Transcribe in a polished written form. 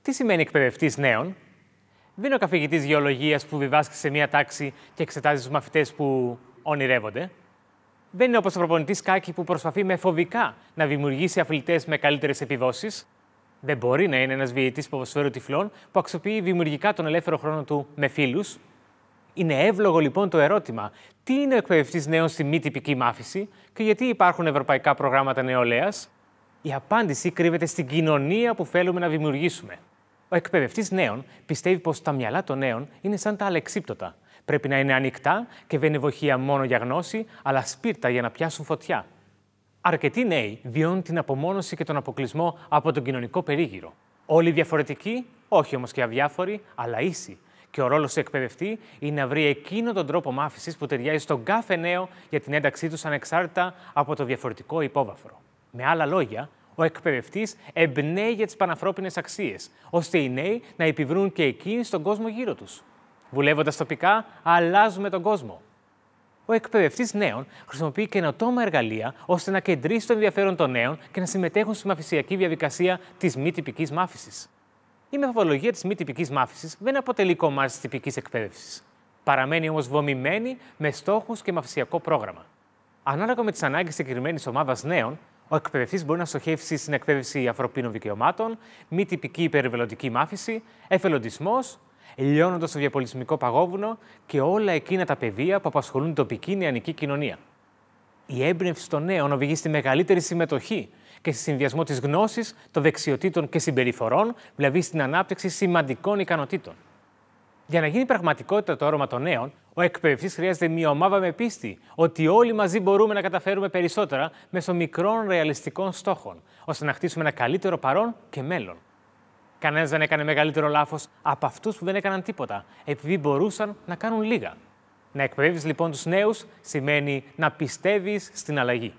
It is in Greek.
Τι σημαίνει εκπαιδευτής νέων? Δεν είναι ο καθηγητής γεωλογίας που διδάσκει σε μία τάξη και εξετάζει τους μαθητές που ονειρεύονται. Δεν είναι όπως ο προπονητής σκάκι που προσπαθεί μεθοδικά να δημιουργήσει αθλητές με καλύτερες επιδόσεις. Δεν μπορεί να είναι ένας διαιτητής ποδοσφαίρου τυφλών που αξιοποιεί δημιουργικά τον ελεύθερο χρόνο του με φίλους. Είναι εύλογο λοιπόν το ερώτημα: τι είναι ο εκπαιδευτής νέων στη μη τυπική μάθηση και γιατί υπάρχουν ευρωπαϊκά προγράμματα νεολαίας? Η απάντηση κρύβεται στην κοινωνία που θέλουμε να δημιουργήσουμε. Ο εκπαιδευτής νέων πιστεύει πως τα μυαλά των νέων είναι σαν τα αλεξίπτωτα. Πρέπει να είναι ανοιχτά και δεν είναι βοηθεία μόνο για γνώση, αλλά σπίρτα για να πιάσουν φωτιά. Αρκετοί νέοι βιώνουν την απομόνωση και τον αποκλεισμό από τον κοινωνικό περίγυρο. Όλοι διαφορετικοί, όχι όμως και αδιάφοροι, αλλά ίσοι. Και ο ρόλος του εκπαιδευτή είναι να βρει εκείνο τον τρόπο μάθησης που ταιριάζει στον κάθε νέο για την ένταξή τους ανεξάρτητα από το διαφορετικό υπόβαθρο. Με άλλα λόγια, ο εκπαιδευτής εμπνέει για τις πανανθρώπινες αξίες, ώστε οι νέοι να επιβρούν και εκείνοι στον κόσμο γύρω τους. Δουλεύοντας τοπικά, αλλάζουμε τον κόσμο. Ο εκπαιδευτής νέων χρησιμοποιεί καινοτόμα εργαλεία ώστε να κεντρήσει το ενδιαφέρον των νέων και να συμμετέχουν στη μαθησιακή διαδικασία της μη τυπικής μάθησης. Η μεθοδολογία της μη τυπικής μάθησης δεν αποτελεί κομμάτι της τυπικής εκπαίδευσης. Παραμένει όμως δομημένη με στόχους και μαθησιακό πρόγραμμα. Ανάλογα με τις ανάγκες συγκεκριμένης ομάδας νέων, ο εκπαιδευτής μπορεί να στοχεύσει στην εκπαίδευση ανθρωπίνων δικαιωμάτων, μη τυπική περιβαλλοντική μάθηση, εθελοντισμός, λιώνοντας το διαπολιτισμικό παγόβουνο και όλα εκείνα τα πεδία που απασχολούν την τοπική νεανική κοινωνία. Η έμπνευση των νέων οδηγεί στη μεγαλύτερη συμμετοχή και στη συνδυασμό της γνώσης, των δεξιοτήτων και συμπεριφορών, δηλαδή στην ανάπτυξη σημαντικών ικανοτήτων. Για να γίνει πραγματικότητα το όρομα των νέων, ο εκπαιδευτής χρειάζεται μια ομάδα με πίστη ότι όλοι μαζί μπορούμε να καταφέρουμε περισσότερα μέσω μικρών ρεαλιστικών στόχων, ώστε να χτίσουμε ένα καλύτερο παρόν και μέλλον. Κανένας δεν έκανε μεγαλύτερο λάθος από αυτούς που δεν έκαναν τίποτα, επειδή μπορούσαν να κάνουν λίγα. Να εκπαιδεύεις λοιπόν τους νέους σημαίνει να πιστεύεις στην αλλαγή.